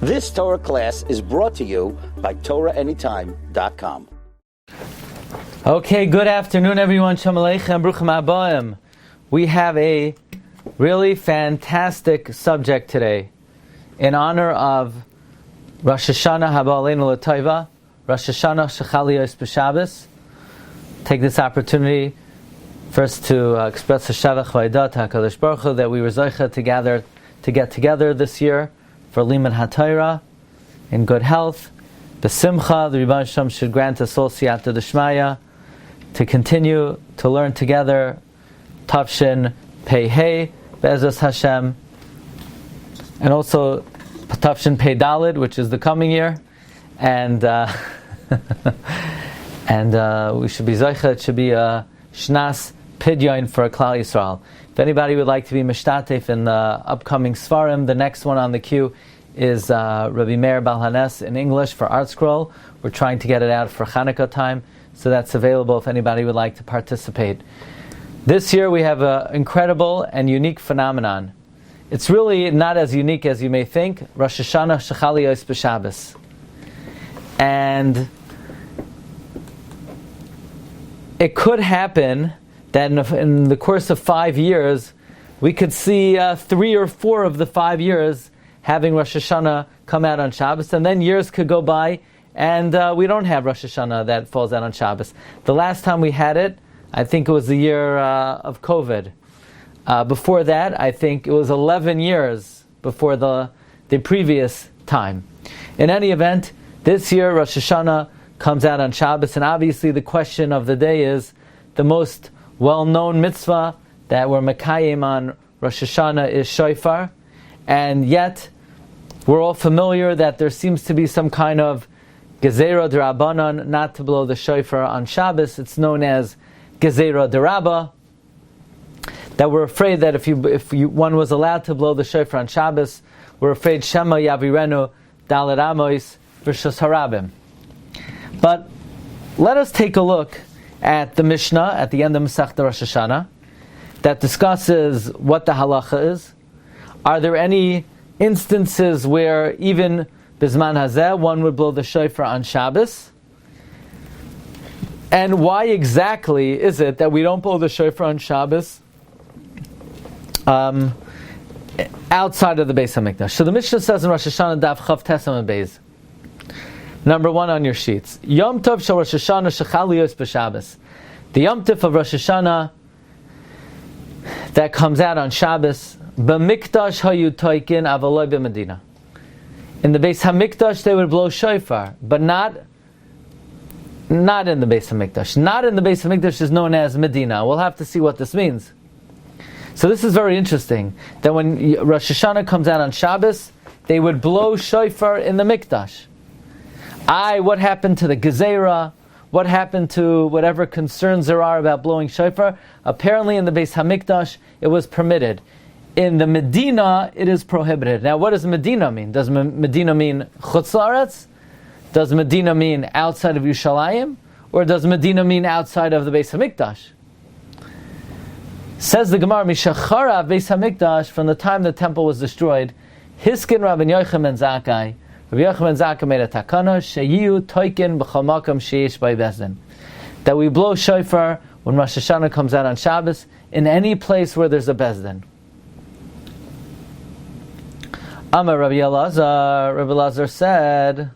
This Torah class is brought to you by TorahAnytime.com. Okay, good afternoon, everyone. Shalom Aleichem, Bruchim Habayim. We have a really fantastic subject today in honor of Rosh Hashanah Haba Aleinu L'Tova, Rosh Hashanah Shechal Yos B'Shabbos. Take this opportunity first to express a Shavach V'Aidah to HaKadosh Baruch Hu that we were Zocheh to get together this year for Limud HaTorah in good health. B'Simcha, the Rebbe Shem should grant us all Siyata D'Shmaya to continue to learn together Tavshin Pei Hey Be'ezras Hashem, and also Tavshin Pei Dalid, which is the coming year, and we should be Zocheh. It should be a Shnas Pidyon for a Klal Yisrael. If anybody would like to be Mishtatef in the upcoming Svarim, the next one on the queue is Rabbi Meir Bal Hanes in English for Art Scroll. We're trying to get it out for Chanukah time, so that's available if anybody would like to participate. This year we have an incredible and unique phenomenon. It's really not as unique as you may think. Rosh Hashanah Shechal Yos B'Shabbos. And it could happen that in the course of 5 years, we could see 3 or 4 of the 5 years having Rosh Hashanah come out on Shabbos, and then years could go by and we don't have Rosh Hashanah that falls out on Shabbos. The last time we had it, I think it was the year of COVID. Before that, I think it was 11 years before the previous time. In any event, this year Rosh Hashanah comes out on Shabbos, and obviously the question of the day is the most well-known mitzvah that we're Mekayim on Rosh Hashanah is Shofar, and yet we're all familiar that there seems to be some kind of Gezerah D'Rabbanan not to blow the Shofar on Shabbos. It's known as Gezerah D'Rabba, that we're afraid that if one was allowed to blow the Shofar on Shabbos, we're afraid Shema Yavirenu Dalet Amos V'Shos Harabim. But let us take a look at the Mishnah at the end of Masechta Rosh Hashanah that discusses what the halacha is. Are there any instances where even Bizman Hazeh one would blow the shofar on Shabbos? And why exactly is it that we don't blow the shofar on Shabbos outside of the Beis HaMikdash? So the Mishnah says in Rosh Hashanah Daf Chav Tesam Beis, number 1 on your sheets, Yom Tov Shel Rosh Hashanah Shechal Yos B'Shabbos. The Yom Tov of Rosh Hashanah that comes out on Shabbos, B'Mikdash Hayu Toikin Avaloi B'Medina. In the Beis HaMikdash they would blow shofar, but not in the Beis HaMikdash. Not in the Beis HaMikdash is known as Medina. We'll have to see what this means. So this is very interesting, that when Rosh Hashanah comes out on Shabbos, they would blow shofar in the Mikdash. What happened to the Gezerah? What happened to whatever concerns there are about blowing shofar? Apparently in the Beis HaMikdash it was permitted. In the Medina it is prohibited. Now what does Medina mean? Does Medina mean Chutz La'aretz? Does Medina mean outside of Yerushalayim? Or does Medina mean outside of the Beis HaMikdash? Says the Gemara, Mishachara Beis HaMikdash, from the time the temple was destroyed, Hiskin Rabbi Yochanan ben Zakkai, Rabbi Yochanan ben Zakkai made a takana, Sheyiu Toikin B'chol Makom Sheish Bei Bezdin, that we blow shofar when Rosh Hashanah comes out on Shabbos in any place where there's a Bezdin. Amar Rabbi Elazar said,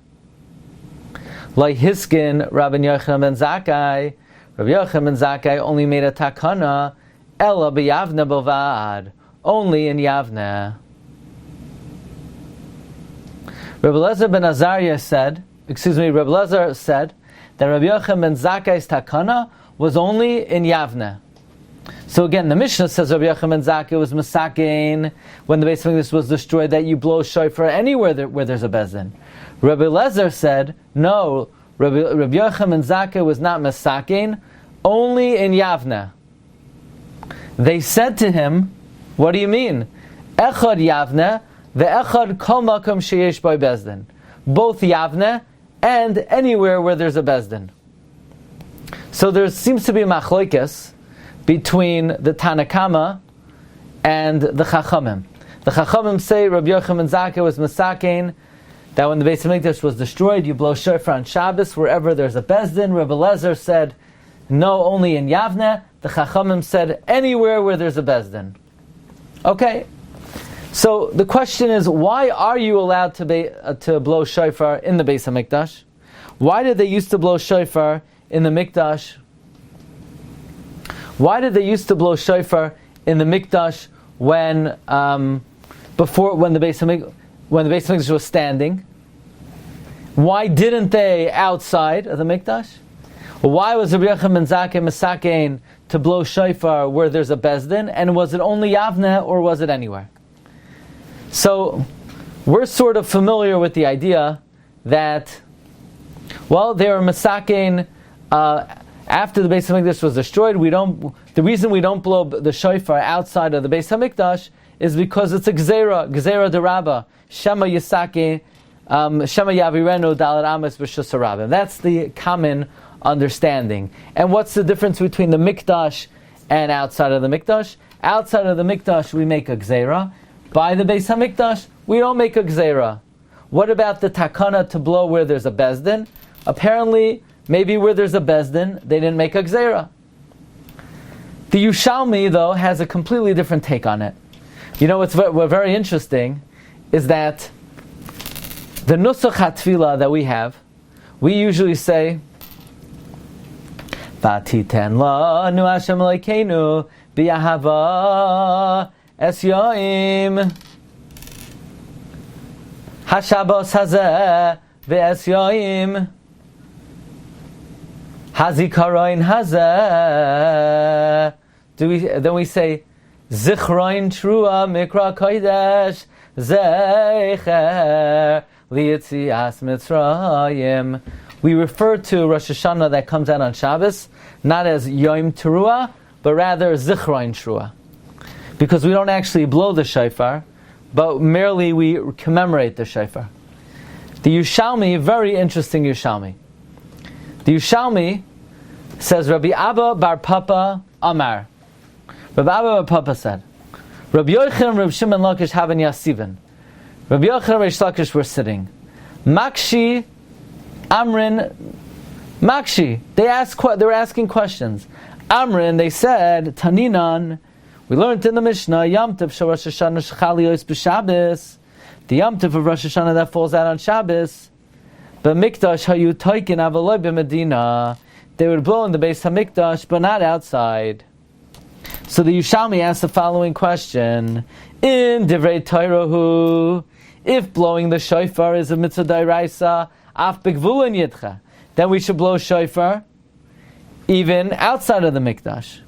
Lai Hiskin Rabbi Yochanan ben Zakkai, Rabbi Yochanan ben Zakkai only made a takana Ela b'Yavne b'Vad, only in Yavne. Rabbi Elazar ben Azariah said that Rabbi Yochanan ben Zakkai's takana was only in Yavne. So again, the Mishnah says Rabbi Yochanan ben Zakkai was masakein when the Beis HaMikdash was destroyed that you blow shofar anywhere where there's a bezdin. Rabbi Elazar said no. Rabbi Yochanan ben Zakkai was not masakein, only in Yavne. They said to him, "What do you mean? Echad Yavne ve'echad kol makom sheyesh by bezdin." Both Yavne and anywhere where there's a bezdin. So there seems to be a machlokes between the Tanakama and the Chachamim. The Chachamim say Rabbi Yochanan ben Zakkai was masakein that when the Beis Hamikdash was destroyed, you blow shofar on Shabbos wherever there's a bezdin. Rabbi Lezer said, no, only in Yavne. The Chachamim said, anywhere where there's a bezdin. Okay, so the question is, why are you allowed to blow shofar in the Beis Hamikdash? Why did they used to blow shofar in the Mikdash? Why did they used to blow shofar in the Mikdash when the Beis Hamikdash was standing? Why didn't they outside of the Mikdash? Why was Rabbi Yochanan ben Zakkai Mesakein to blow shofar where there's a bezdin, and was it only Yavne or was it anywhere? So we're sort of familiar with the idea that, well, they were Mesakein after the Beis Hamikdash was destroyed. The reason we don't blow the shofar outside of the Beis Hamikdash is because it's a Gzeira de Rabba, Shema Yisake, Shema Yavirenu Dalet Amos B'Shus Harabim. That's the common understanding. And what's the difference between the Mikdash and outside of the Mikdash? Outside of the Mikdash we make a Gzeira. By the Beis Hamikdash we don't make a Gzeira. What about the takana to blow where there's a bezdin? Apparently, maybe where there's a bezdin, they didn't make a Gzeira. The Yushalmi, though, has a completely different take on it. You know what's very interesting is that the Nusach HaTfilah that we have, we usually say, V'atiten lanu Hashem Elokeinu b'yahava es yoim haShabbos hazeh ve'es yoim hazikaroin hazeh. Then we say Zichroin Trua Mikra Kodesh Zecher Lietzias Mitzrayim. We refer to Rosh Hashanah that comes out on Shabbos not as Yom Teruah, but rather Zichroin Trua, because we don't actually blow the shofar, but merely we commemorate the shofar. The Yushalmi, very interesting Yushalmi. The Yushalmi says Rabbi Abba Bar Papa Amar. Rabbi Abba Bar Papa said, Rabbi Yochanan and Rabbi Shimon Lakish Haben Yasiven. Rabbi Yochanan and Rabbi Lakish were sitting. Makshi, Amrin, Makshi. They were asking questions. Amrin, they said, Taninan. We learned in the Mishnah, Yom Tov Shel Rosh Hashanah Shechali Yos B'Shabbos. The Yom Tov of Rosh Hashanah that falls out on Shabbos. But Mikdash Hayu Toikin Avaloi B'Medina. They would blow in the Beis Hamikdash, but not outside. So the Yushalmi asked the following question: in Divrei Torah, if blowing the shofar is a mitzvah d'oraisa, af b'gvulin yitcha, then we should blow shofar even outside of the Mikdash.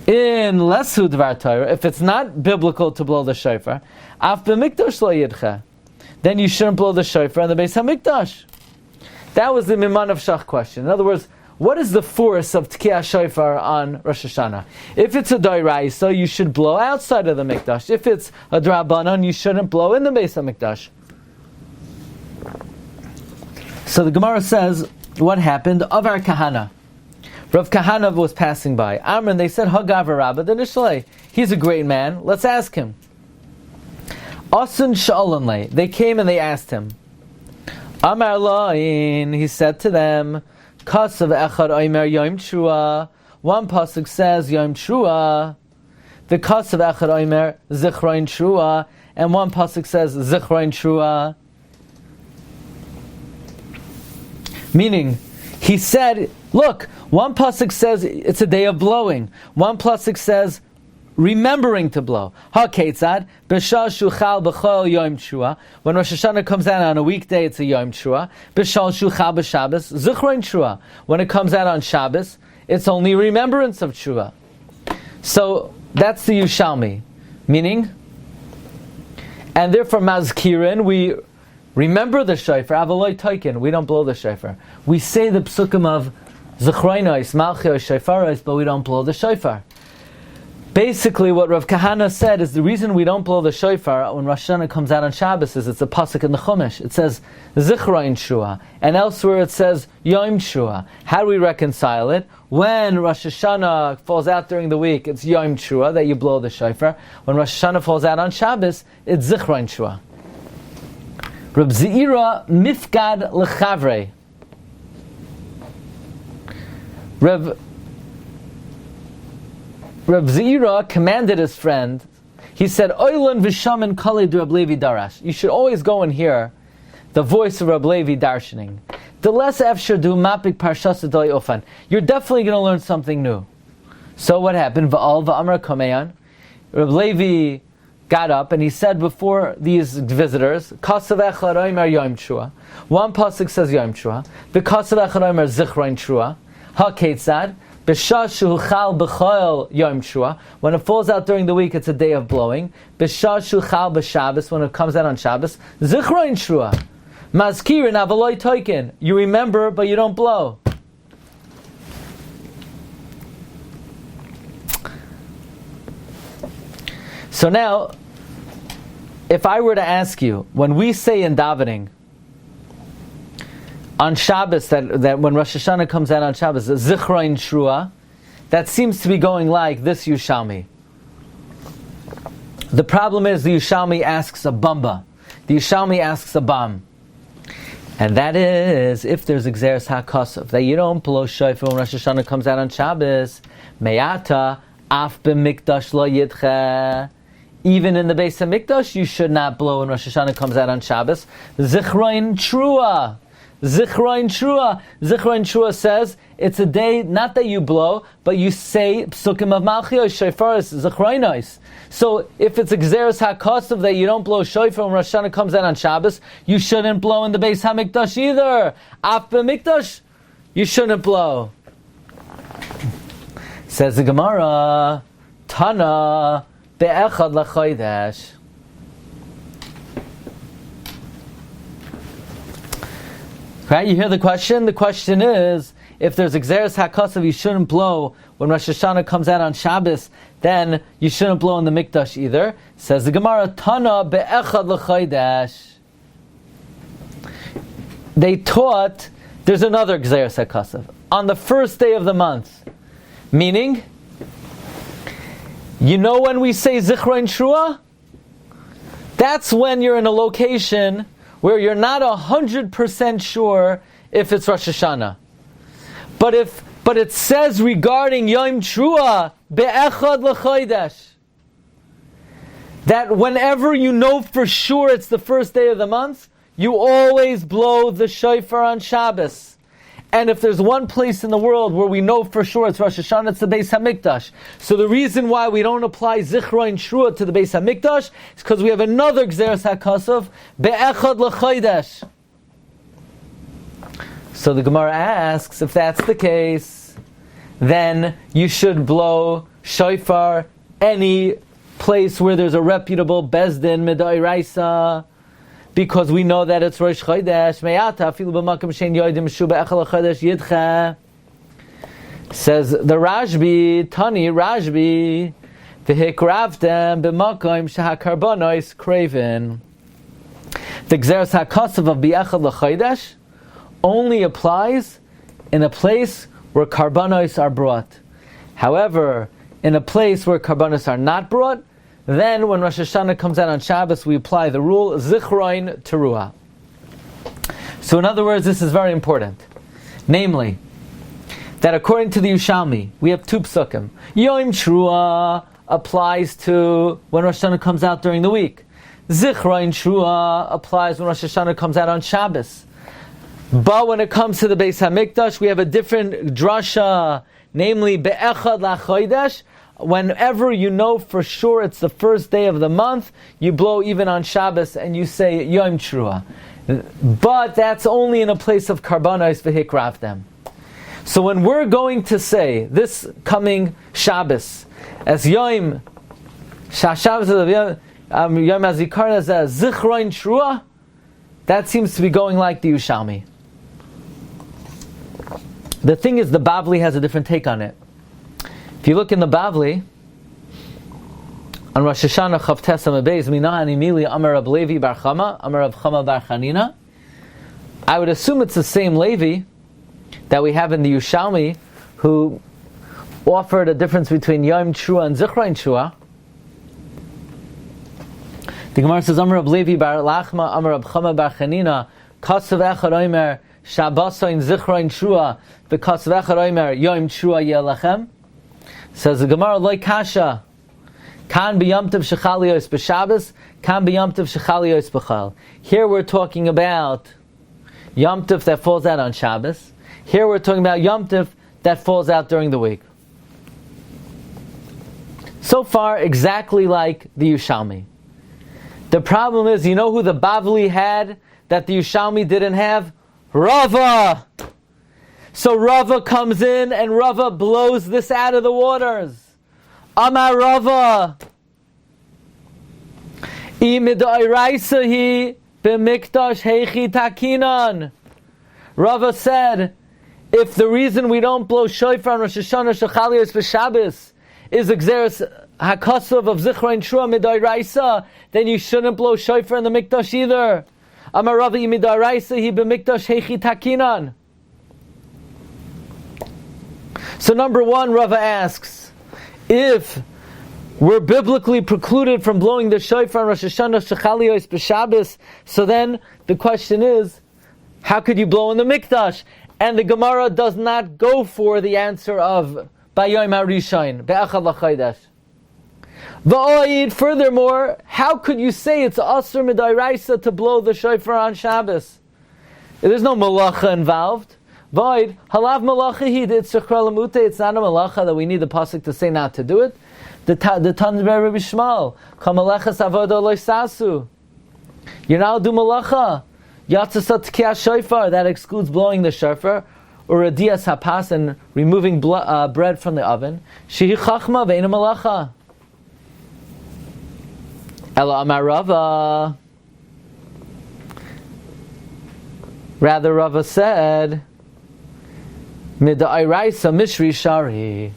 In lesu dvar Torah, if it's not biblical to blow the shofar, af b'mikdash lo yitcha, then you shouldn't blow the shofar in the Beis Hamikdash. That was the Miman of Shach question. In other words, what is the force of Tekias shofar on Rosh Hashanah? If it's a d'oraisa, you should blow outside of the Mikdash. If it's a d'Rabbanan, you shouldn't blow in the Beis Hamikdash. So the Gemara says, what happened? Avar Kahana. Rav Kahana was passing by. Amran, they said, Hagav Rabba the Nishlei. He's a great man. Let's ask him. Asun Sha'alanle. They came and they asked him. Amar Lain. He said to them, Kasav Echad Omer Yom Trua. One pasuk says Yom Trua. The Kasav Echad Omer Zichroin Trua, and one pasuk says Zichroin Trua. Meaning, he said, look, one pasuk says it's a day of blowing. One pasuk says remembering to blow. Ha-ketzad, b'shal shuchal b'chol yom trua. When Rosh Hashanah comes out on a weekday, it's a yom trua. B'shal shuchal b'Shabbos, zichron trua. When it comes out on Shabbos, it's only remembrance of trua. So that's the Yushalmi, meaning, and therefore mazkirin, we remember the shofar. Avaloi toikin, we don't blow the shofar. We say the psukim of zichroinos, malchios, shofaros, but we don't blow the shofar. Basically, what Rav Kahana said is the reason we don't blow the shofar when Rosh Hashanah comes out on Shabbos is it's a pasuk in the Chumash. It says Zichroin Shua, and elsewhere it says Yom Shua. How do we reconcile it? When Rosh Hashanah falls out during the week, it's Yom Shua that you blow the shofar. When Rosh Hashanah falls out on Shabbos, it's Zichroin Shua. Reb Zeira mifgad lechavrei. Reb Zeira commanded his friend. He said, "Oilan v'shaman kali de Reb Levi darash." You should always go and hear the voice of Reb Levi darshaning. The less efshar du mapik parsha sedai ofan. You're definitely going to learn something new. So what happened? Va'al va'amar kameyan. Reb Levi got up and he said before these visitors, "Kasav echad omer yom trua." One pasuk says yom trua. V'kasav echad omer zichron trua. Ha-ketzad. B'shah shuchal b'choil yom trua. When it falls out during the week, it's a day of blowing. B'shah shuchal b'Shabbos. When it comes out on Shabbos, zichron trua. Mazkirin avaloi toikin. You remember, but you don't blow. So now, if I were to ask you, when we say in davening on Shabbos that when Rosh Hashanah comes out on Shabbos, zichron trua, that seems to be going like this Yushalmi. The problem is the Yushalmi asks a bamba. The Yushalmi asks a bam. And that is, if there's Gzeres HaKosov, that you don't blow shofar when Rosh Hashanah comes out on Shabbos, Me'ata, af b'mikdash lo yidche. Even in the Beis HaMikdash, you should not blow when Rosh Hashanah comes out on Shabbos. Zichron trua. Zichron trua. Zichron trua says, it's a day, not that you blow, but you say, psukim of malchios, shofaris, zichronos. So, if it's a Gzeres HaKosov that you don't blow shofar when Rosh Hashanah comes out on Shabbos, you shouldn't blow in the Beis HaMikdash either. Af b'mikdash, you shouldn't blow. Says the Gemara, Tana, be'echad l'chodesh. Right, you hear the question? The question is, if there's Gzeres HaKosov, you shouldn't blow when Rosh Hashanah comes out on Shabbos, then you shouldn't blow in the Mikdash either. Says the Gemara, Tana be'echad l'chodesh. They taught there's another Gzeres HaKosov on the first day of the month. Meaning, you know when we say Zichron Trua? That's when you're in a location where you're not 100% sure if it's Rosh Hashanah. But it says regarding Yom Trua, Be'echad l'chodesh, that whenever you know for sure it's the first day of the month, you always blow the shofar on Shabbos. And if there's one place in the world where we know for sure it's Rosh Hashanah, it's the Beis HaMikdash. So the reason why we don't apply Zichron Trua to the Beis HaMikdash is because we have another Gzeres HaKosov, Be'echad l'chodesh. So the Gemara asks, if that's the case, then you should blow shofar any place where there's a reputable Bezdin Midairaisa, because we know that it's Rosh Chodesh. Me'ata afilu b'makam shein yodim shu be'echad l'chodesh yidcha. Says the Rashbi, Tani Rashbi, v'hikravtem b'makam shehakarbonos kraven. The Gzeres HaKosov of be'echad l'chodesh only applies in a place where karbanos are brought. However, in a place where karbanos are not brought, then when Rosh Hashanah comes out on Shabbos, we apply the rule Zichron Teruah. So in other words, this is very important. Namely, that according to the Yushalmi, we have two psukim. Yom Teruah applies to when Rosh Hashanah comes out during the week. Zichron Teruah applies when Rosh Hashanah comes out on Shabbos. But when it comes to the Beis HaMikdash, we have a different drasha, namely Be'echad l'chodesh. Whenever you know for sure it's the first day of the month, you blow even on Shabbos and you say Yom Teruah. But that's only in a place of karbanos v'hikravtem. So when we're going to say this coming Shabbos as Yom Shabbos Yom HaZikaron as a Zichron Teruah, that seems to be going like the Yushalmi. The thing is, the Bavli has a different take on it. If you look in the Bavli, on Rosh Hashanah Chavtes Amabeis, Minahani Mili Amar Rab Levi Bar Chama, Amar Rab Chama Bar Chanina, I would assume it's the same Levi that we have in the Yushalmi, who offered a difference between Yom Teruah and Zichron Teruah. The Gemara says, Amar Rab Levi bar Lachma, Amar Rab Chama bar Chanina, Kasav Echad Omer, Shabbosain Zichrain Trua, the Kasav Echad Omer, Yom Trua Yelachem. Says the Gemara, Loi Kasha, Kan b'yamtiv shechaliyos b'Shabbos, kan b'yamtiv shechaliyos b'chal. Here we're talking about yamtiv that falls out on Shabbos. Here we're talking about yamtiv that falls out during the week. So far, exactly like the Yushalmi. The problem is, you know who the Bavli had that the Yushalmi didn't have? Rava! So Rava comes in and Rava blows this out of the waters. Amar Rava, Imid'oiraisahi b'mikdash heichi takinan. Rava said, if the reason we don't blow shofar on Rosh Hashanah shechaliyos b'Shabbos is exeris hakasuv of zichron trua mid'oiraisa, then you shouldn't blow shofar in the mikdash either. Amar Rava, Imid'oiraisahi b'mikdash heichi takinan. So number one, Rava asks, if we're biblically precluded from blowing the shofar on Rosh Hashanah shechaliyos b'Shabbos, so then the question is, how could you blow in the mikdash? And the Gemara does not go for the answer of Bayom HaRishon, Be'achad l'Chodesh. V'oid, furthermore, how could you say it's Asur Midairaisa to blow the shofar on Shabbos? There's no malacha involved. Void, halav malacha hid, it's not a malacha that we need the pasuk to say not to do it. The Tanz Ber Rabbi Shmuel, kamalechas avodah lo sasu. You're now do malacha. Yatzasat Tekias shofar, that excludes blowing the shofar, or a dias hapas, and removing bread from the oven. Shehi chachma ve'ena malacha. Ela amar Rava. Rather, Rava said, Mid'oiraisa mishri shari.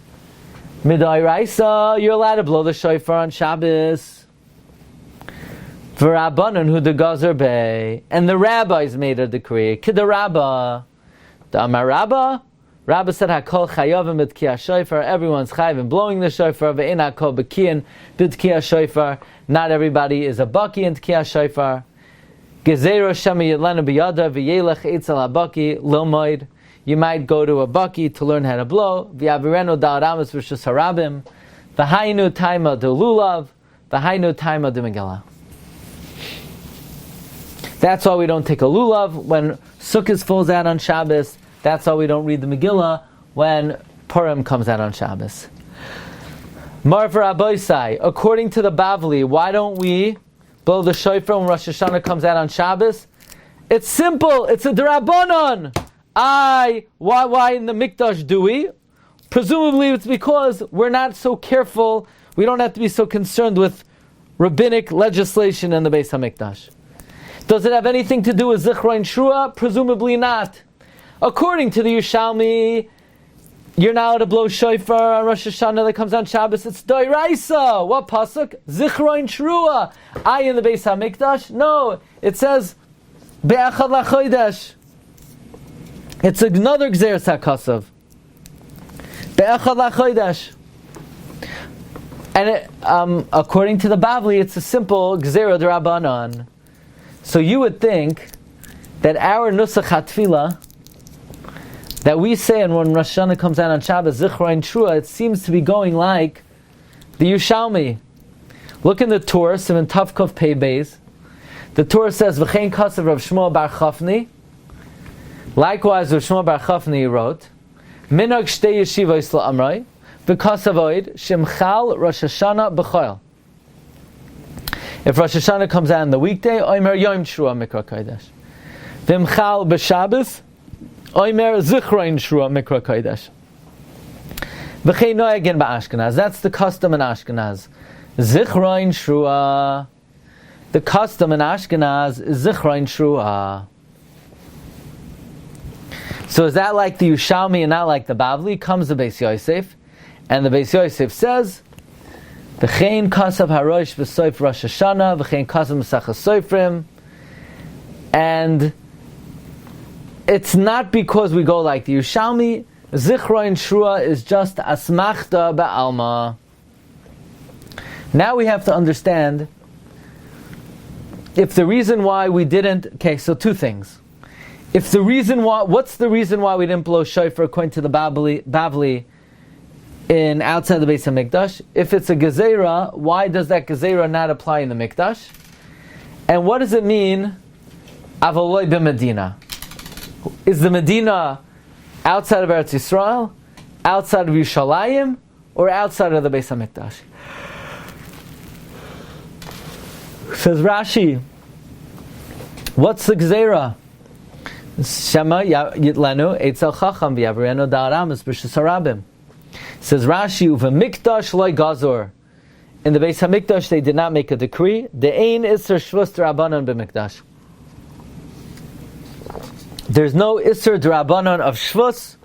Mid'oiraisa, you're allowed to blow the shofar on Shabbos. V'rabbanan hu de gazer bei. And the rabbis made a decree. Kida Rabba. The Amar Rabba. Rabba said, Hakol chayavim b'Tekias shofar. Everyone's chayav in blowing the shofar. Ve'en hakol b'kiyin b'Tekias shofar. Not everybody is a baki in Tekias shofar. Gezero shema yedlanu b'yada v'yelech eitzel habaki lomoid. You might go to a baki to learn how to blow. V'yavirenu da'al ramas v'shus harabim. V'hainu taima de lulav. V'hainu taima de Megillah. That's why we don't take a lulav when Sukkot falls out on Shabbos. That's why we don't read the Megillah when Purim comes out on Shabbos. Marvar Aboisai, according to the Bavli, why don't we blow the shofar when Rosh Hashanah comes out on Shabbos? It's simple. It's a D'Rabbanan. Why in the Mikdash do we? Presumably it's because we're not so careful. We don't have to be so concerned with rabbinic legislation in the Beis HaMikdash. Does it have anything to do with Zichron Shua? Presumably not. According to the Yushalmi, you're not allowed to blow shofar on Rosh Hashanah that comes on Shabbos. It's Doiraisa. What pasuk? Zichron Shua. In the Beis HaMikdash? No. It says Be'achad l'Chodesh. It's another Gzeres HaKasav. Be'achad l'Chodesh. And according to the Bavli, it's a simple Gzera D'Rabbanan. So you would think that our Nusach HaTfilah that we say, and when Rosh Hashanah comes out on Shabbos, Zichron Trua, it seems to be going like the Yushalmi. Look in the Torah, Siman Tavkov Pei Beis. The Torah says, V'chein kasav Rav Shmuel bar Chafni. Likewise, Rav Shmuel bar Chafni wrote, Minhag shtei yeshivos la'amrei, v'kasav oid, Shimchal Rosh Hashanah b'choil. If Rosh Hashanah comes out on the weekday, Omer Yom Shua Mikra Kodesh. V'imchal b'Shabbos, Omer Zichron Shua Mikra Kodesh. V'chei noyagin ba'Ashkenaz. That's the custom in Ashkenaz. Zichron Shua. The custom in Ashkenaz is Zichron Shua. So is that like the Yushalmi and not like the Bavli? Comes the Beis Yosef, and the Beis Yosef says, V'chein kasav harosh v'soif Rosh Hashanah, v'chein kasav Mesachas Sofrim. And it's not because we go like the Yushalmi. Zichron Shua is just asmachta ba'alma. Now we have to understand if the reason why we didn't, okay, so two things. If the reason why, what's the reason why we didn't blow shofar according to the Bavli in outside the Beis HaMikdash? If it's a gezerah, why does that gezerah not apply in the Mikdash? And what does it mean, avoloi b'Medina? Is the Medina outside of Eretz Yisrael, outside of Yerushalayim, or outside of the Beis HaMikdash? Says Rashi, what's the gezerah? Shema yitlenu eitzel chacham v'yavrenu da'aramis b'shus harabim. Says Rashi, uva mikdash loy gazor. In the Beis HaMikdash they did not make a decree. De'ein isser shvus d'rabanan b'mikdash. There's no isser d'rabanan of shvus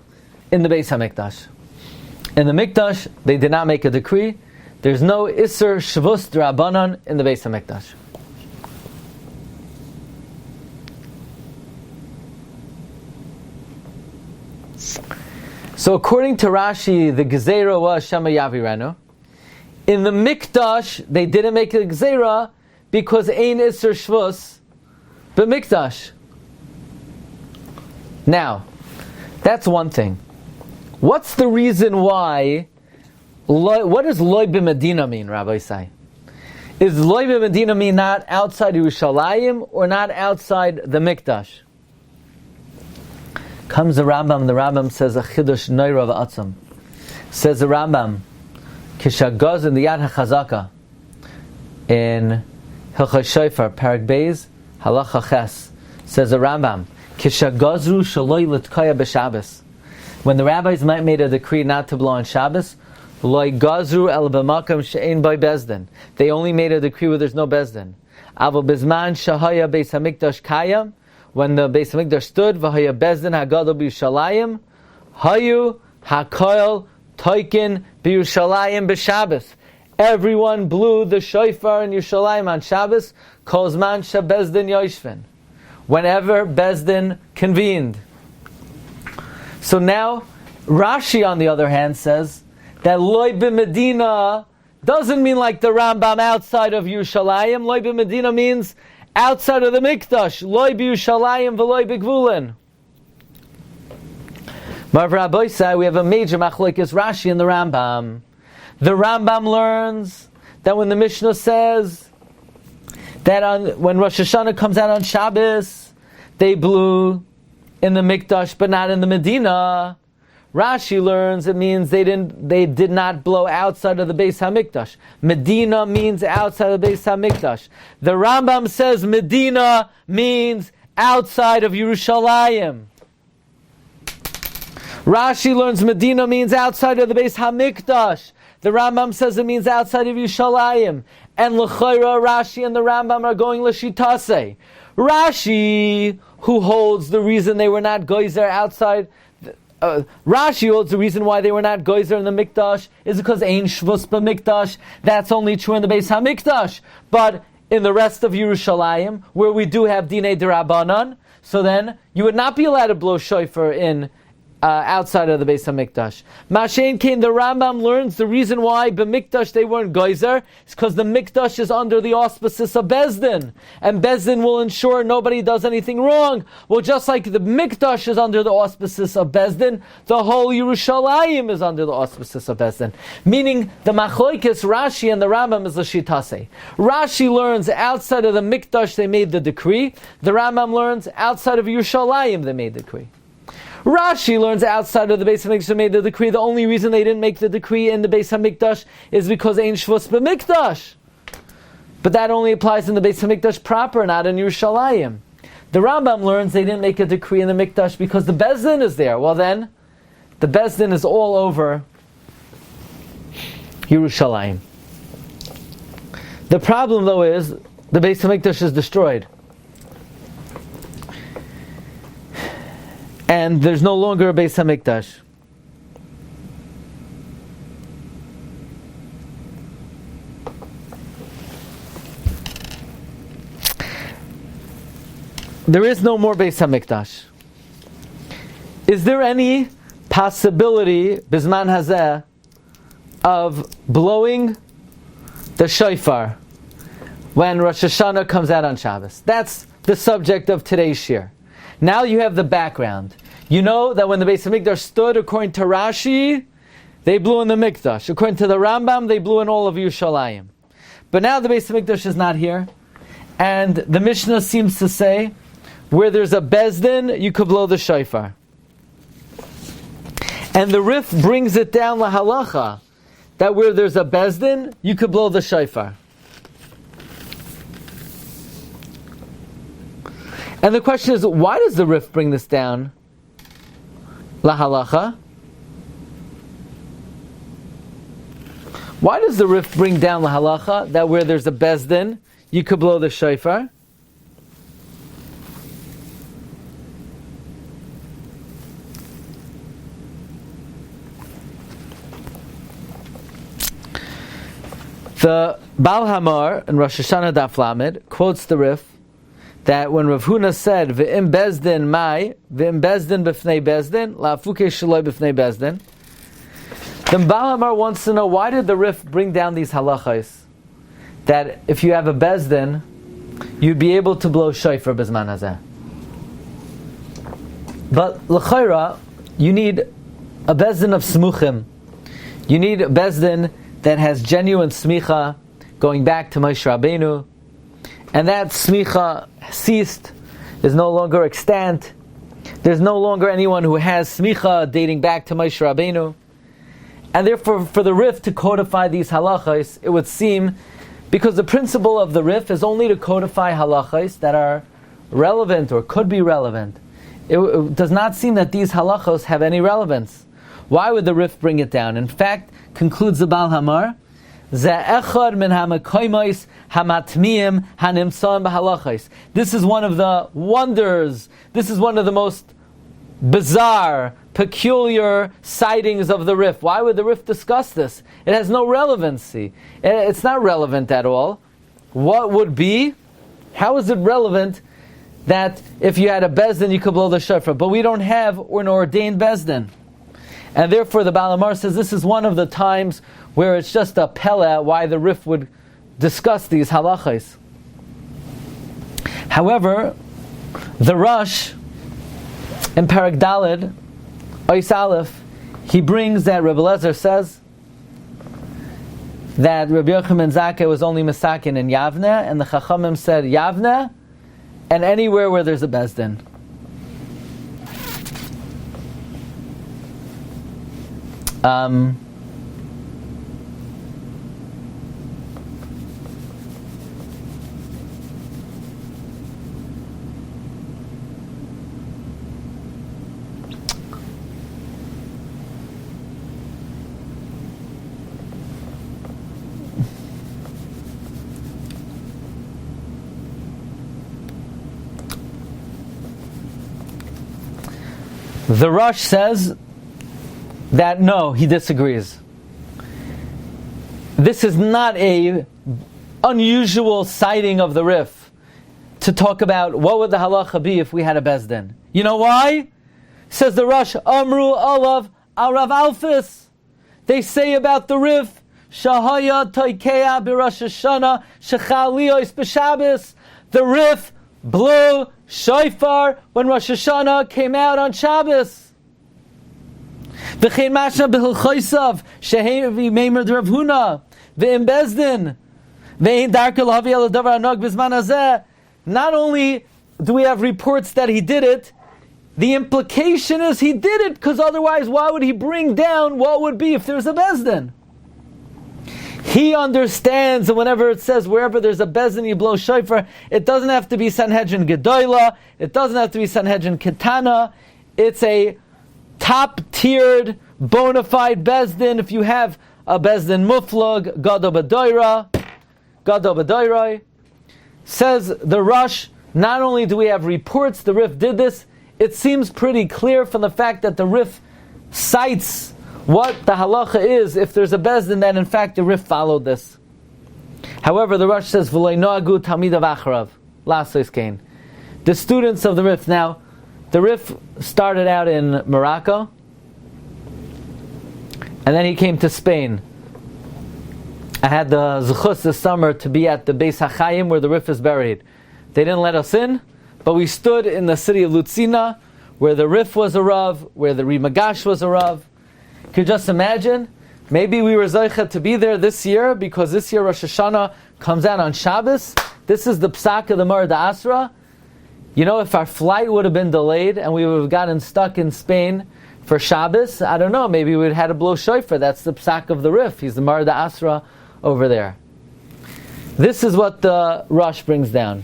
in the Beis HaMikdash. In the Mikdash they did not make a decree. There's no isser shvus d'rabanan in the Beis HaMikdash. So according to Rashi, the gezerah was Shema Yavirenu. In the Mikdash, they didn't make a gezerah because Ein Isser Shvus b'Mikdash. Now, that's one thing. What's the reason why? What does Loi b'Medina mean, Rabbi Say? Is Loi b'Medina mean not outside Yerushalayim or not outside the Mikdash? Comes the Rambam says a chidush noira v'atzam. Says the Rambam, kishagaz in the Yad HaChazaka, in Hilchos Shofar, Parak Beis, Halacha Ches, says the Rambam, kishagazru shaloi litkaya b'Shabbos. When the rabbis made a decree not to blow on Shabbos, loy gazru el b'makam she'ein by bezdin. They only made a decree where there's no bezdin. Avo bizman shahaya beis hamikdash kayam. When the Beis HaMikdash stood, v'haya bezdin hagadol b'Yerushalayim, hayu hakoil toikin b'Yerushalayim b'Shabbos. Everyone blew the shofar in Yerushalayim on Shabbos, kozman shebezdin yoshvin. Whenever bezdin convened. So now, Rashi on the other hand says that loy b'Medina doesn't mean like the Rambam outside of Yerushalayim. Loy b'Medina means outside of the Mikdash, loy b'Yerushalayim v'loy b'Gvulin. But Rabbi said we have a major machlokes Rashi and the Rambam. The Rambam learns that when the Mishnah says that when Rosh Hashanah comes out on Shabbos, they blew in the Mikdash but not in the Medina. Rashi learns it means they did not blow outside of the Beis HaMikdash. Medina means outside of the Beis HaMikdash. The Rambam says Medina means outside of Yerushalayim. Rashi learns Medina means outside of the Beis HaMikdash. The Rambam says it means outside of Yerushalayim. And l'chayra, Rashi and the Rambam are going l'shitase. Rashi, who holds the reason they were not goyzer outside Rashi holds the reason why they were not goyzer in the Mikdash is because Ein Shvus b'Mikdash. That's only true in the Beis HaMikdash. But in the rest of Yerushalayim, where we do have Dinei D'Rabbanan, so then you would not be allowed to blow shofar in outside of the Beis HaMikdash. Mashen Kain, the Rambam learns the reason why b'Mikdash they weren't goyzer is because the Mikdash is under the auspices of Bezdin, and Bezdin will ensure nobody does anything wrong. Well, just like the Mikdash is under the auspices of Bezdin, the whole Yerushalayim is under the auspices of Bezdin. Meaning, the machlokes Rashi and the Rambam is the shitase. Rashi learns outside of the Mikdash they made the decree. The Rambam learns outside of Yerushalayim they made the decree. Rashi learns outside of the Beis HaMikdash made the decree. The only reason they didn't make the decree in the Beis HaMikdash is because Ein Shvus b'Mikdash. But that only applies in the Beis HaMikdash proper, not in Yerushalayim. The Rambam learns they didn't make a decree in the Mikdash because the Bezdin is there. Well then, the Bezdin is all over Yerushalayim. The problem though is, the Beis HaMikdash is destroyed. And there's no longer a Beis HaMikdash. There is no more Beis HaMikdash. Is there any possibility, Bizman Hazeh, of blowing the shofar when Rosh Hashanah comes out on Shabbos. That's the subject of today's shiur. Now you have the background. You know that when the Beis Hamikdash stood, according to Rashi, they blew in the Mikdash. According to the Rambam, they blew in all of Yerushalayim. But now the Beis Hamikdash is not here, and the Mishnah seems to say, where there's a Bezdin, you could blow the Shofar. And the Rif brings it down la halacha, that where there's a Bezdin, you could blow the Shofar. And the question is, why does the Rif bring this down la halacha? Why does the Rif bring down la halacha, that where there's a Bezdin, you could blow the Shofar? The Baal Hamar in Rosh Hashanah Daf Lamed quotes the Rif that when Rav Huna said V'im Bezdin Mai, V'im Bezdin B'fnei Bezdin, La'afuke Shaloi B'fnei Bezdin, the Baal Hamar wants to know, why did the Rif bring down these halachas that if you have a Bezdin, you'd be able to blow Shofar B'zman Hazeh. But l'chayra, you need a Bezdin of Smuchim. You need a Bezdin that has genuine smicha going back to Moshe Rabbeinu, and that smicha ceased, is no longer extant. There's no longer anyone who has smicha dating back to Moshe Rabbeinu, and therefore for the Rif to codify these halachos, it would seem, because the principle of the Rif is only to codify halachos that are relevant or could be relevant. It does not seem that these halachos have any relevance. Why would the Rif bring it down? In fact, concludes the Baal Hamar, Za'echad min ha'makoymos ha'matmiim ha'nimtzam b'halachos. This is one of the wonders, this is one of the most bizarre, peculiar sightings of the Rif. Why would the Rif discuss this? It has no relevancy. It's not relevant at all. What would be? How is it relevant that if you had a Bezdin you could blow the shofar? But we don't have an ordained Bezdin. And therefore the Baal Hamar says this is one of the times where it's just a pella why the Rif would discuss these halachas. However, the Rosh in Parak Daled, Ois Aleph, he brings that Rebbe Lezer says that Rabbi Yochanan Zakkai was only Masakin in Yavne, and the Chachamim said Yavne, and anywhere where there's a Bezdin. The Rosh says that no, he disagrees. This is not a unusual sighting of the Rif to talk about what would the halacha be if we had a Bezdin. You know why? Says the Rosh, Amru Olav al Rav Alfis. They say about the Rif, Shahaya Tekias b'Rosh Hashanah Shechaliyos b'Shabbos. The Rif blew Shofar when Rosh Hashanah came out on Shabbos. V'chein mashna b'hilchosav shehevi meimer d'Rav Huna v'im Bezdin v'ein darka l'havi el davar anog b'zman hazeh. Not only do we have reports that he did it, the implication is he did it because otherwise why would he bring down what would be if there's a Bezdin? He understands that whenever it says wherever there's a Bezdin you blow shofar, it doesn't have to be Sanhedrin Gedola, it doesn't have to be Sanhedrin Ketana, it's a top-tiered, bona fide Bezdin. If you have a Bezdin Muflug, Gado B'Doiroi, says the Rosh, not only do we have reports the Rif did this, it seems pretty clear from the fact that the Rif cites what the halacha is if there's a Bezdin that in fact the Rif followed this. However, the Rosh says V'loi noagu talmidav acharav lasos kain. The students of the Rif. Now, the Rif started out in Morocco, and then he came to Spain. I had the zechus this summer to be at the Beis HaChaim where the Rif is buried. They didn't let us in, but we stood in the city of Lutzina, where the Rif was a Rav, where the Rimagash was a Rav. You could just imagine, maybe we were Zoicha to be there this year, because this year Rosh Hashanah comes out on Shabbos. This is the Psak of the Mar D'Asra. You know, if our flight would have been delayed and we would have gotten stuck in Spain for Shabbos, I don't know, maybe we would have had to blow shofar. That's the Psak of the Rif. He's the Mar D'Asra over there. This is what the Rosh brings down.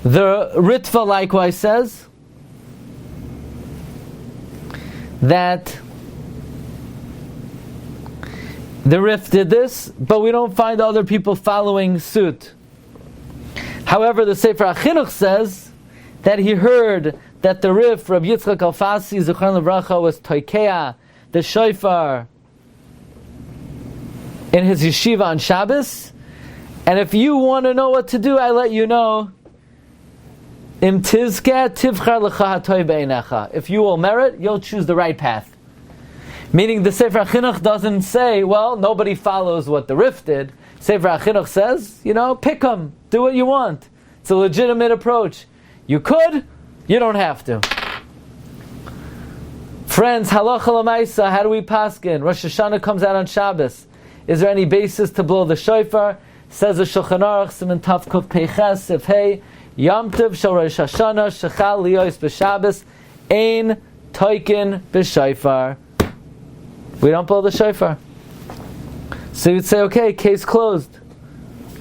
The Ritva likewise says that the Rif did this, but we don't find other people following suit. However, the Sefer HaChinuch says that he heard that the Rif, Rabbi Yitzchak Alfasi, Zichron Levracha, was Tekias, the Shofar, in his yeshiva on Shabbos. And if you want to know what to do, I let you know. Im tizkeh tivchar lecha hatoy beinecha. If you will merit, you'll choose the right path. Meaning the Sefer HaChinuch doesn't say, well, nobody follows what the Rif did. Sefer HaChinuch says, pick them, do what you want. It's a legitimate approach. You could, you don't have to. Friends, halacha l'maisa, how do we paskin? Rosh Hashanah comes out on Shabbos. Is there any basis to blow the shofar? Says the Shulchan Aruch, Siman Tav Kuf Peiches, if hey, Yom Tov Shel Rosh Hashanah, Shechal Liyos B'Shabbos, Ein Toikin B'Shofar. We don't blow the shofar. So you'd say, okay, case closed.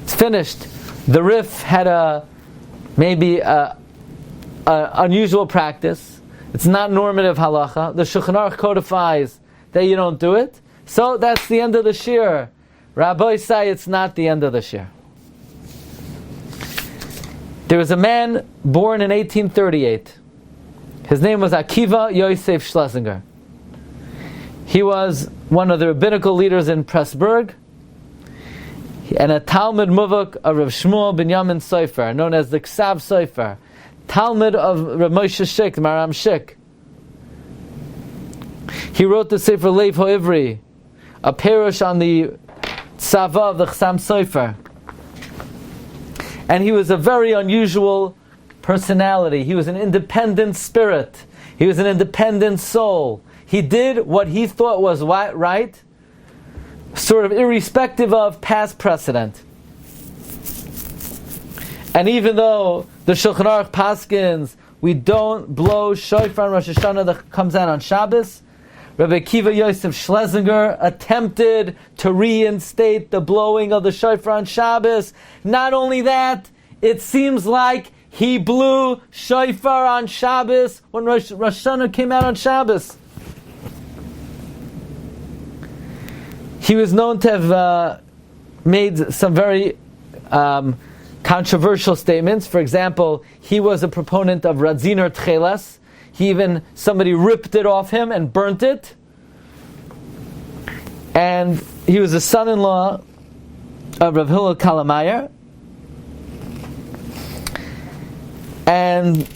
It's finished. The Rif had maybe a unusual practice. It's not normative halacha. The Shulchan Aruch codifies that you don't do it. So that's the end of the shiur. Rabbi say it's not the end of the shiur. There was a man born in 1838. His name was Akiva Yosef Schlesinger. He was one of the rabbinical leaders in Pressburg, and a Talmud Muvak of Rav Shmuel Binyamin Sofer, known as the Ksav Sofer, Talmud of Rav Moshe Shik, Maram Shik. He wrote the Sefer Leiv Ha'ivri, a perush on the Tzava of the Chassam Sofer. And he was a very unusual personality. He was an independent spirit. He was an independent soul. He did what he thought was right, sort of irrespective of past precedent. And even though the Shulchan Aruch paskins, we don't blow shofar on Rosh Hashanah that comes out on Shabbos, Rabbi Akiva Yosef Schlesinger attempted to reinstate the blowing of the shofar on Shabbos. Not only that, it seems like he blew shofar on Shabbos when Rosh Hashanah came out on Shabbos. He was known to have made some very controversial statements. For example, he was a proponent of Radziner Tchelas. Somebody ripped it off him and burnt it. And he was the son-in-law of Rav Hillel Kalamayer. And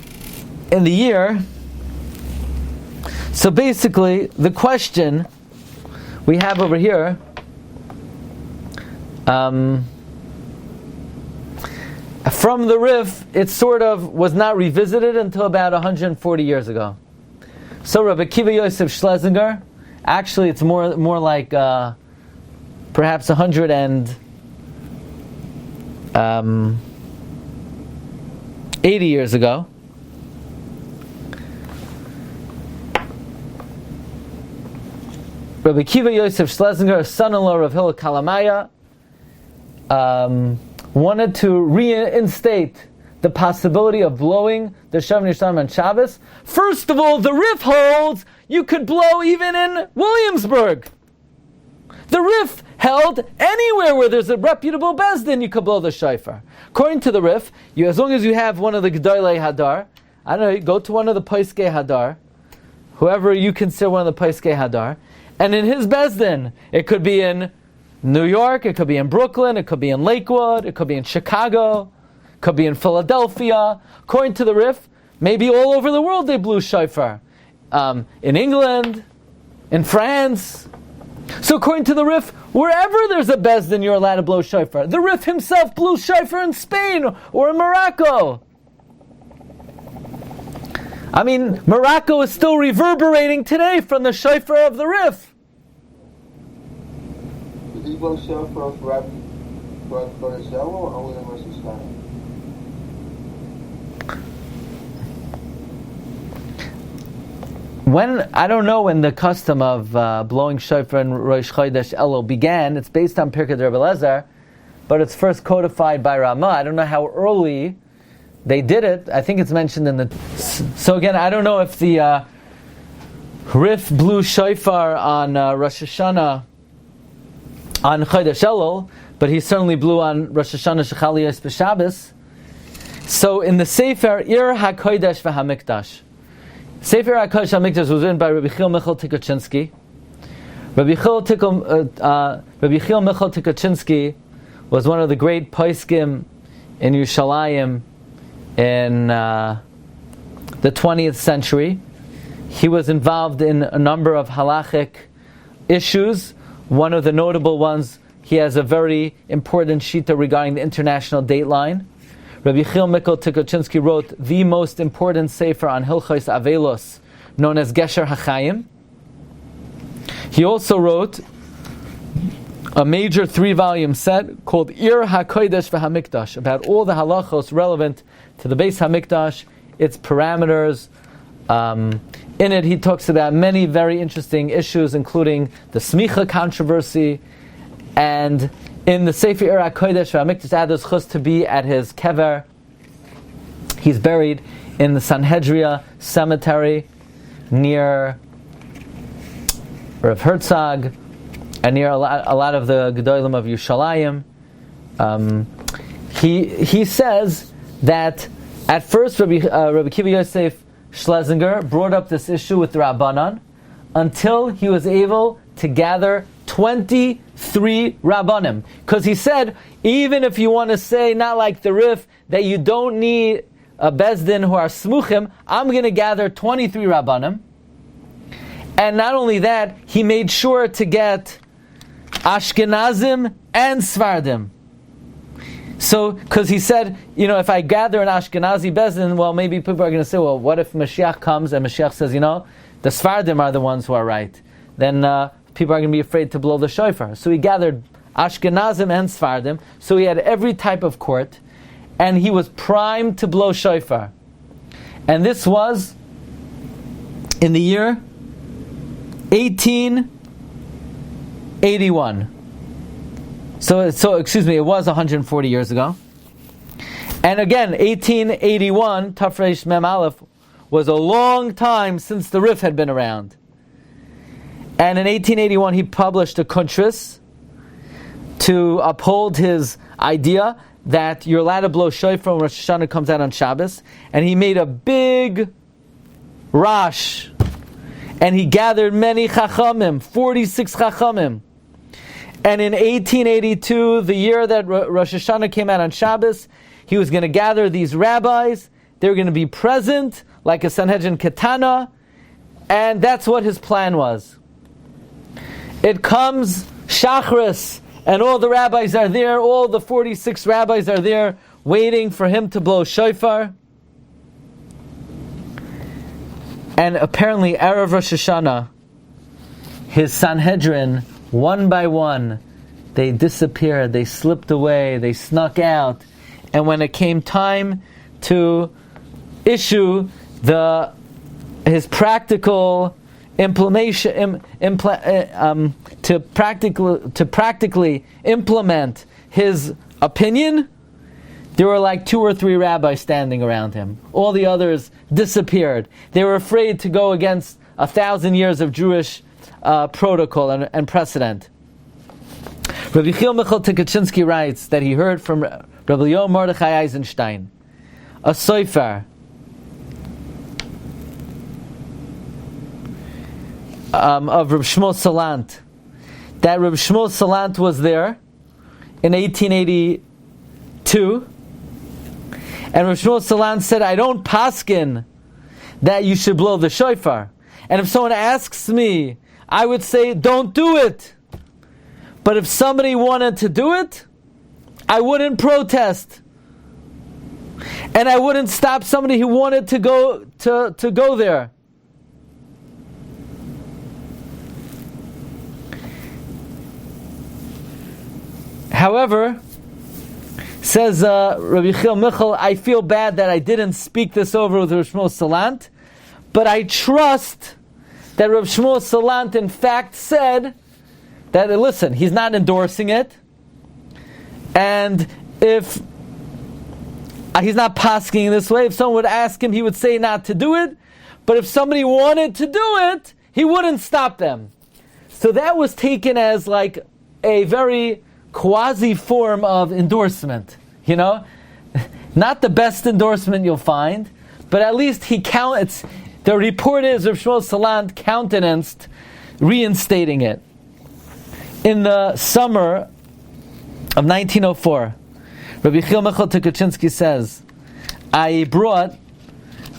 in the year, so basically the question we have over here, from the Rif, it sort of was not revisited until about 140 years ago. So Rabbi Akiva Yosef Schlesinger, actually it's more like perhaps 180 years ago. Rabbi Akiva Yosef Schlesinger, son-in-law of Hillel Kalamaya, wanted to reinstate the possibility of blowing the Shav Nishtam on Shabbos. First of all, the Rif holds you could blow even in Williamsburg. The Rif held anywhere where there's a reputable bezdin, you could blow the shofar. According to the Rif, as long as you have one of the Gedolei Hadar, I don't know, go to one of the Poiskei Hadar, whoever you consider one of the Poiskei Hadar, and in his bezdin, it could be in New York, it could be in Brooklyn, it could be in Lakewood, it could be in Chicago, it could be in Philadelphia. According to the Rif, maybe all over the world they blew shofar. In England, in France, So according to the Rif, wherever there's a Bezdin, you're allowed to blow shofar. The Rif himself blew shofar in Spain or in Morocco. I mean, Morocco is still reverberating today from the shofar of the Rif. Did he blow shofar for the show or only in Rosh Hashanah? I don't know when the custom of blowing shofar in Rosh Chodesh Elul began. It's based on Pirkei Rabbi Elazar, but it's first codified by Ramah. I don't know how early they did it. I think it's mentioned in the... So again, I don't know if the Rif blew shofar on Rosh Hashanah on Chodesh Elul, but he certainly blew on Rosh Hashanah Shechal Yos b'Shabbos. So in the Sefer Ir HaKodesh v'HaMikdash, Sefer HaKodesh HaMikdash was written by Rabbi Chil Michal Tikachinsky. Rabbi Chil Michal Tikachinsky was one of the great poskim in Yerushalayim in the 20th century. He was involved in a number of halachic issues. One of the notable ones, he has a very important shita regarding the international dateline. Rabbi Chil Michal Tikachinsky wrote the most important sefer on Hilchos Avelos, known as Gesher HaChaim. He also wrote a major 3-volume set called Ir HaKodesh v'HaMikdash, about all the halachos relevant to the Beis HaMikdash, its parameters. In it, he talks about many very interesting issues, including the Smicha controversy. And in the Sefer Ir HaKodesh v'HaMikdash, Adon's chus to be at his kever. He's buried in the Sanhedria cemetery near Rav Herzog and near a lot of the Gedolim of Yerushalayim. He says that at first Rabbi Akiva Yosef Schlesinger brought up this issue with the Rabbanan until he was able to gather 23 Rabbanim. Because he said, even if you want to say, not like the Rif, that you don't need a Bezdin who are Smuchim, I'm going to gather 23 Rabbanim. And not only that, he made sure to get Ashkenazim and Sfardim. So, because he said, if I gather an Ashkenazi Bezdin, well, maybe people are going to say, well, what if Mashiach comes and Mashiach says, the Sfardim are the ones who are right? Then people are going to be afraid to blow the shofar. So he gathered Ashkenazim and Sfardim. So he had every type of court, and he was primed to blow shofar. And this was in the year 1881. So excuse me, it was 140 years ago. And again, 1881, Tafresh Mem Aleph, was a long time since the Rif had been around. And in 1881, he published a kuntris to uphold his idea that you're allowed to blow shofar when Rosh Hashanah comes out on Shabbos. And he made a big rash. And he gathered many chachamim, 46 chachamim. And in 1882, the year that Rosh Hashanah came out on Shabbos, he was going to gather these rabbis. They were going to be present, like a Sanhedrin Ketana. And that's what his plan was. It comes Shachris, and all the rabbis are there, all the 46 rabbis are there, waiting for him to blow shofar. And apparently, Erev Rosh Hashanah, his Sanhedrin, one by one, they disappeared, they slipped away, they snuck out. And when it came time to issue his practical implementation, to practically implement his opinion, there were like 2 or 3 rabbis standing around him. All the others disappeared. They were afraid to go against 1,000 years of Jewish protocol and precedent. Rabbi Chil Michal Tikachinsky writes that he heard from Rabbi Yo Mordechai Eisenstein, a sofer, of Reb Shmuel Salant, that Reb Shmuel Salant was there in 1882, and Reb Shmuel Salant said, I don't paskin that you should blow the shofar. And if someone asks me, I would say don't do it. But if somebody wanted to do it, I wouldn't protest. And I wouldn't stop somebody who wanted to go there. However, says Rabbi Chil Michal, I feel bad that I didn't speak this over with Rav Shmuel Salant, but I trust that Rav Shmuel Salant in fact said that, listen, he's not endorsing it, and if he's not posking this way, if someone would ask him, he would say not to do it, but if somebody wanted to do it, he wouldn't stop them. So that was taken as like a very quasi form of endorsement, not the best endorsement you'll find, but at least the report is Rav Shmuel Salant countenanced reinstating it. In the summer of 1904, Rabbi Chil Michal Tukachinsky says, I brought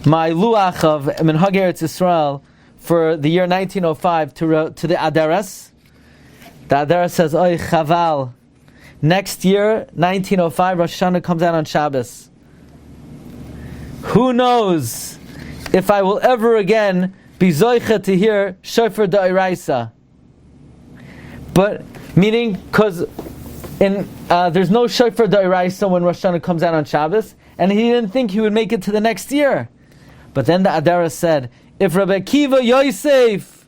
my luach of Minhag Eretz Yisrael for the year 1905 to the Adaras. The Adaras says, Oy Chaval. Next year, 1905, Rosh Hashanah comes out on Shabbos. Who knows if I will ever again be zoicha to hear Shofar Da'iraisa. But, meaning, because there's no Shofar Da'iraisa when Rosh Hashanah comes out on Shabbos, and he didn't think he would make it to the next year. But then the Adara said, if Rabbi Akiva Yosef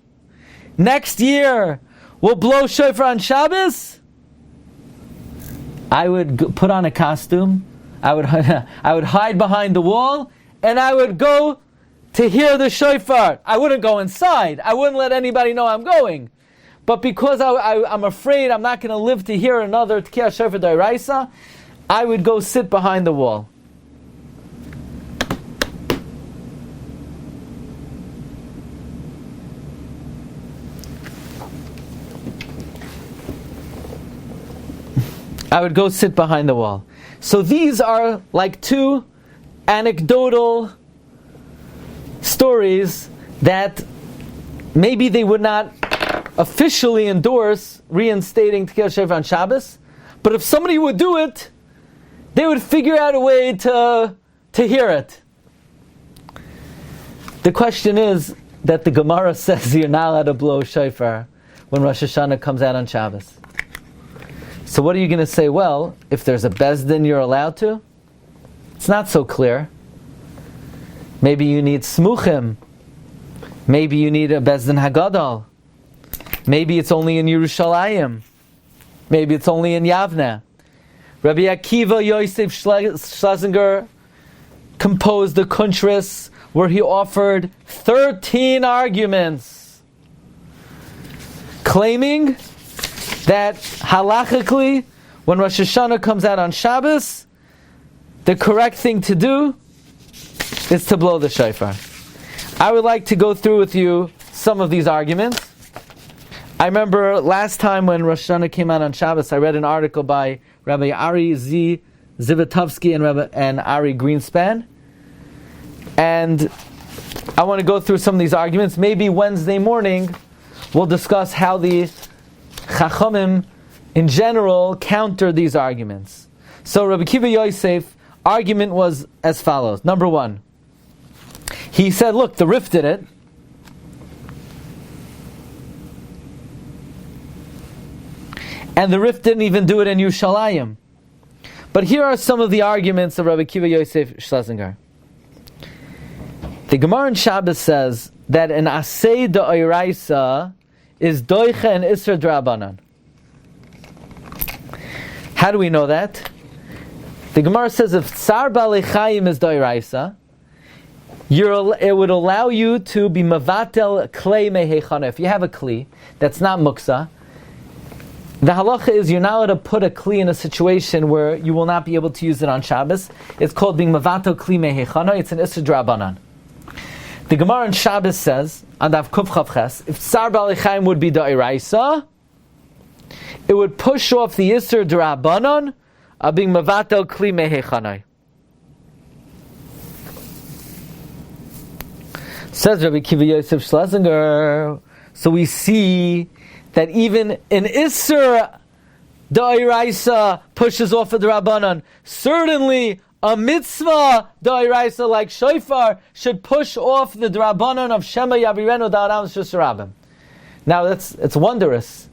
next year will blow Shofar on Shabbos, I would put on a costume, I would hide behind the wall, and I would go to hear the shofar. I wouldn't go inside. I wouldn't let anybody know I'm going. But because I'm afraid I'm not going to live to hear another Tekias Shofar D'Oraisa, I would go sit behind the wall. I would go sit behind the wall. So these are like two anecdotal stories that maybe they would not officially endorse reinstating Tekias Shofar on Shabbos, but if somebody would do it, they would figure out a way to hear it. The question is that the Gemara says you're not allowed to blow shofar when Rosh Hashanah comes out on Shabbos. So what are you going to say? Well, if there's a bezdin, you're allowed to? It's not so clear. Maybe you need smuchim. Maybe you need a bezdin hagadol. Maybe it's only in Yerushalayim. Maybe it's only in Yavne. Rabbi Akiva Yosef Schlesinger composed the Kuntris where he offered 13 arguments claiming that halachically, when Rosh Hashanah comes out on Shabbos, the correct thing to do is to blow the shofar. I would like to go through with you some of these arguments. I remember last time when Rosh Hashanah came out on Shabbos, I read an article by Rabbi Ari Z. Zivatovsky and Ari Greenspan. And I want to go through some of these arguments. Maybe Wednesday morning we'll discuss how the Chachamim in general counter these arguments. So Rabbi Akiva Yosef argument was as follows. Number one, he said, look, the Rif did it. And the Rif didn't even do it in Yerushalayim. But here are some of the arguments of Rabbi Akiva Yosef Schlesinger. The Gemara in Shabbos says that an Asay D'Oraisa is Doicha and Isra D'Rabanan. How do we know that? The Gemara says if Tsar Balei Chayim is D'Oraisa, it would allow you to be Mavatel Klei Mehechana. If you have a Kli that's not Muksa, the halacha is you're not allowed to put a Kli in a situation where you will not be able to use it on Shabbos. It's called being Mavatel Kli Mehechana. It's an Isra D'Rabanan. The Gemara in Shabbos says, on Daf Kuf Chav Ches, if Tsar Balei Chayim would be D'Oraisa, it would push off the Isser D'Rabanan of being Mavatel Kli Mehechanai. Says Rabbi Akiva Yosef Schlesinger, So we see that even an Isser Da'iraisa pushes off of the Rabbanon. Certainly, a mitzvah Da'iraisa like Shofar should push off the Rabbanon of Shema Yavirenu Da'aram Shusarabim. Now it's wondrous,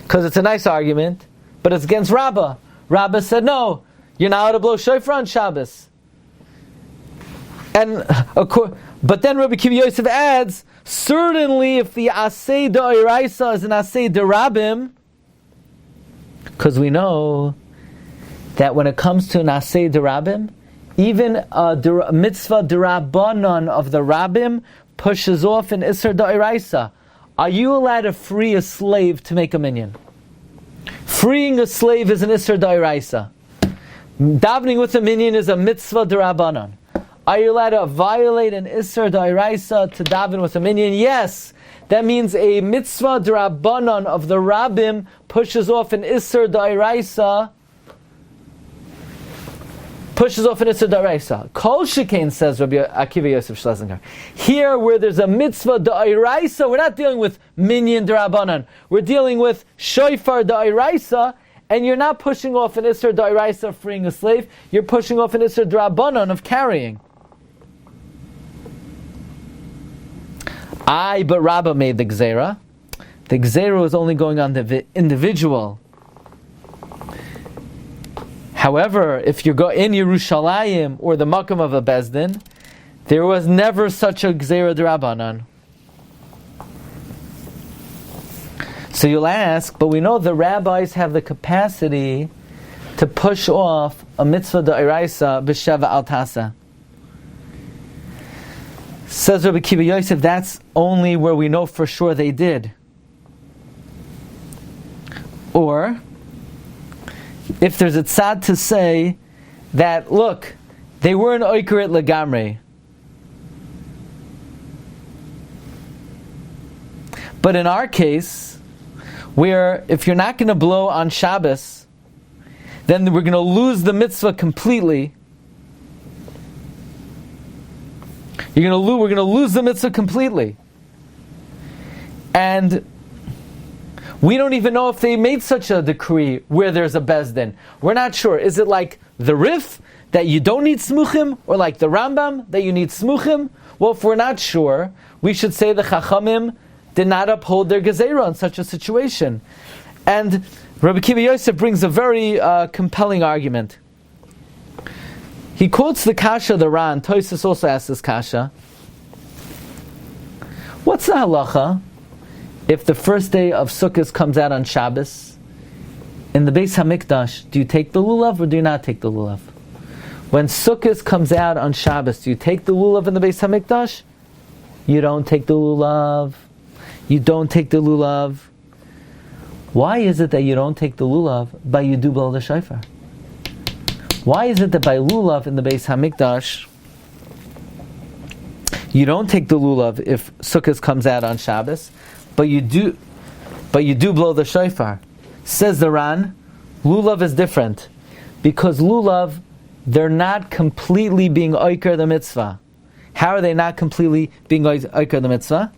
because it's a nice argument, but it's against Rabbah. Rabbah said, no, you're not allowed to blow Shofar on Shabbos. But then Rabbi Akiva Yosef adds, certainly if the Aseh Da'iraisa is an Aseh Derabim, because we know that when it comes to an Aseh Derabim, even a mitzvah Derabanan of the Rabbim pushes off an Isser Da'iraisa. Are you allowed to free a slave to make a minyan? Freeing a slave is an Isser Da'iraisa. Davening with a minyan is a mitzvah Derabanan. Are you allowed to violate an Isser Da'iraisa to daven with a minyan? Yes. That means a mitzvah Derabanan of the Rabbim pushes off an Isser Da'iraisa. Kol Shekain, says Rabbi Akiva Yosef Schlesinger. Here, where there's a mitzvah Da'iraisa, we're not dealing with minyan Derabanan. We're dealing with Shofar Da'iraisa, and you're not pushing off an Isser Da'iraisa of freeing a slave. You're pushing off an Isser Derabanan of carrying. But Rabbah made the Gzeira. The Gzeira was only going on the individual. However, if you go in Yerushalayim or the Makam of a Bezdin, there was never such a Gzeira D'Rabbanan. So you'll ask, but we know the rabbis have the capacity to push off a mitzvah D'Iraisa b'sheva al tasa. Says Rabbi Akiva Yosef, that's only where we know for sure they did. Or, if there's a tzad to say that, look, they weren't oikeret legamre. But in our case, where if you're not going to blow on Shabbos, then we're going to lose the mitzvah completely. We're going to lose the mitzvah completely. And we don't even know if they made such a decree where there's a bezdin. We're not sure. Is it like the Rif, that you don't need smuchim, or like the Rambam, that you need smuchim? Well, if we're not sure, we should say the Chachamim did not uphold their gezerah in such a situation. And Rabbi Akiva Yosef brings a very compelling argument. He quotes the Kasha, the Ran. Tosfos also asks this Kasha. What's the halacha if the first day of Sukkot comes out on Shabbos? In the Beis HaMikdash, do you take the lulav or do you not take the lulav? When Sukkot comes out on Shabbos, do you take the lulav in the Beis HaMikdash? You don't take the lulav. You don't take the lulav. Why is it that you don't take the lulav, but you do blow the shofar? Why is it that by lulav in the Beis HaMikdash, you don't take the lulav if Sukkot comes out on Shabbos, but you do blow the shofar? Says the Ran, lulav is different, because lulav, they're not completely being oiker the mitzvah. How are they not completely being oiker the mitzvah?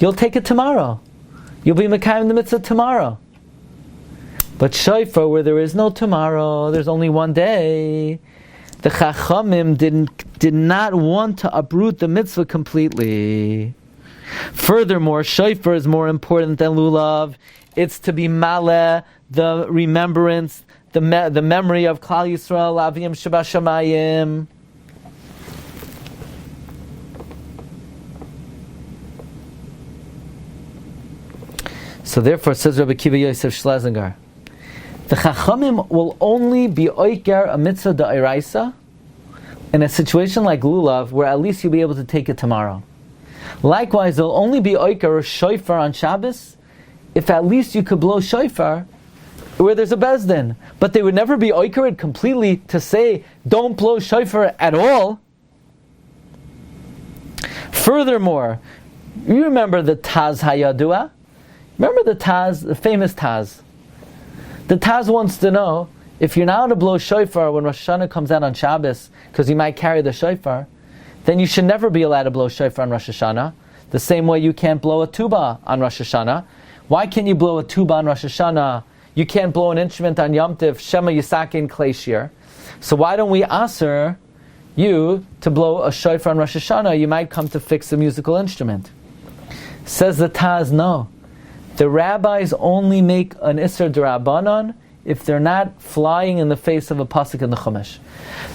You'll take it tomorrow. You'll be mekayim the mitzvah tomorrow. But shofar, where there is no tomorrow, there's only one day, the Chachamim did not want to uproot the mitzvah completely. Furthermore, shofar is more important than lulav. It's to be maleh, the remembrance, the memory of Klal Yisrael, Avim Shabashamayim. So therefore, says Rabbi Akiva Yosef Schlesinger, the Chachamim will only be oiker a mitzvah da'iraisa in a situation like lulav, where at least you'll be able to take it tomorrow. Likewise, they'll only be oiker a shofar on Shabbos if at least you could blow shofar where there's a bezdin. But they would never be oiker it completely to say, don't blow shofar at all. Furthermore, you remember the Taz Hayadua? Remember the Taz, the famous Taz? The Taz wants to know, if you're not allowed to blow shofar when Rosh Hashanah comes out on Shabbos, because you might carry the shofar, then you should never be allowed to blow shofar on Rosh Hashanah. The same way you can't blow a tuba on Rosh Hashanah. Why can't you blow a tuba on Rosh Hashanah? You can't blow an instrument on Yom Tiv, Shema Yisakin Klei Shiur. So why don't we aser you to blow a shofar on Rosh Hashanah? You might come to fix a musical instrument. Says the Taz, no. The rabbis only make an Isser D'Rabbanan if they're not flying in the face of a pasuk in the Chumash.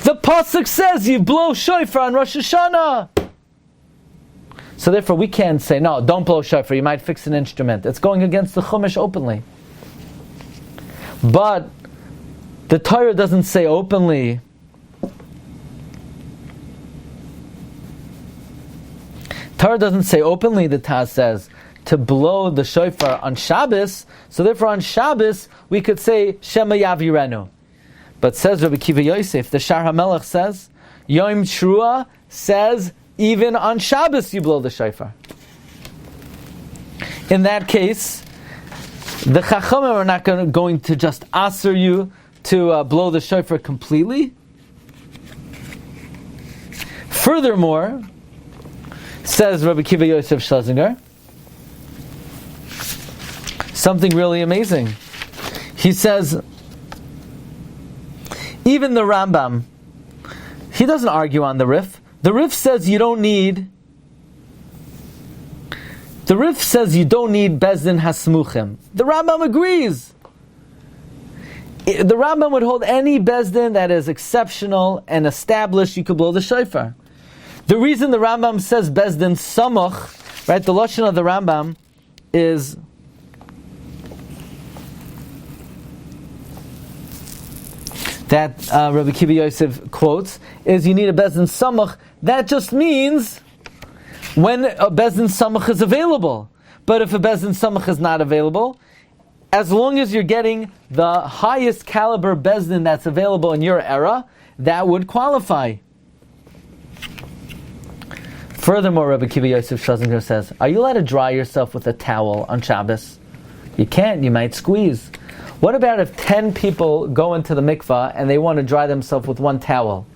The pasuk says you blow shofar on Rosh Hashanah. So therefore we can't say, no, don't blow shofar, you might fix an instrument. It's going against the Chumash openly. But the Torah doesn't say openly, the Taz says, to blow the shofar on Shabbos, so therefore on Shabbos we could say Shema Yavirenu. But says Rabbi Akiva Yosef, the Shar HaMelech says, Yom Shruah says, even on Shabbos you blow the shofar. In that case, the Chachamim are not going to just aser you to blow the shofar completely. Furthermore, says Rabbi Akiva Yosef Schlesinger, something really amazing. He says, even the Rambam, he doesn't argue on the Rif. The Rif says you don't need Bezdin Hasmuchim. The Rambam agrees. The Rambam would hold any Bezdin that is exceptional and established, you could blow the shofar. The reason the Rambam says Bezdin Samuch, right, the Lashon of the Rambam is that Rabbi Akiva Yosef quotes, is you need a Bezdin Samuch. That just means when a Bezdin Samach is available. But if a Bezdin Samach is not available, as long as you're getting the highest caliber Bezdin that's available in your era, that would qualify. Furthermore, Rabbi Akiva Yosef Schlesinger says, are you allowed to dry yourself with a towel on Shabbos? You can't, you might squeeze. What about if 10 people go into the mikvah and they want to dry themselves with one towel?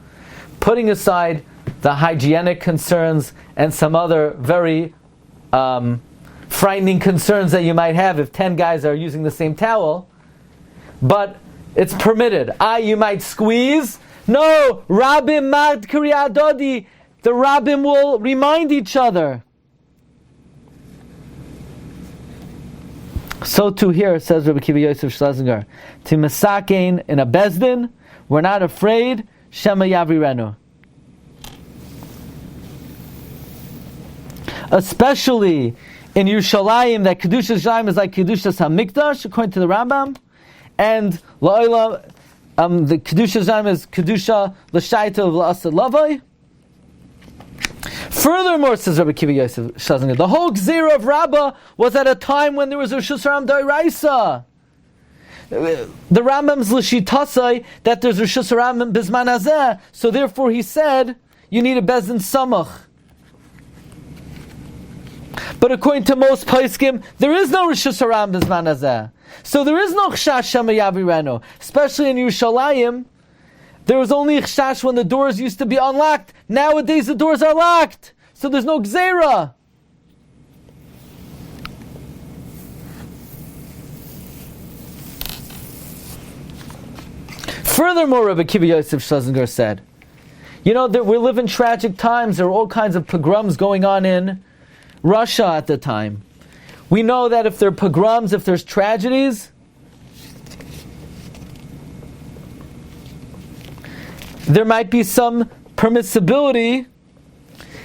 Putting aside the hygienic concerns and some other very frightening concerns that you might have if 10 guys are using the same towel, but it's permitted. You might squeeze. No, Rabbim Mad Kriya Dodi. The Rabbim will remind each other. So too here, says Rabbi Akiva Yosef Schlesinger, to Mesakein in a Bezdin, we're not afraid, Shema Yavirenu. Especially in Yerushalayim, that Kedushas Yerushalayim is like Kedushas HaMikdash, according to the Rambam, and La'olam, the Kedushas Yerushalayim is Kedusha L'Shaita of La'asad Lavai. Furthermore, says Rabbi Akiva Yosef Schlesinger, the whole Gzera of Rabbah was at a time when there was a Rishus Haram D'Oraisa. The Rambam's L'Shitasai that there's a Rishus Haram Bizman Hazeh, so therefore he said you need a Bezdin Samach. But according to most Paiskim, there is no Rishus Haram Bizman Hazeh. So there is no Chshash Shema Yavirenu. Especially in Yerushalayim, there was only Chshash when the doors used to be unlocked. Nowadays the doors are locked. So there's no Gzera. Furthermore, Rabbi Akiva Yosef Schlesinger said, we live in tragic times. There are all kinds of pogroms going on in Russia at the time. We know that if there are pogroms, if there's tragedies, there might be some permissibility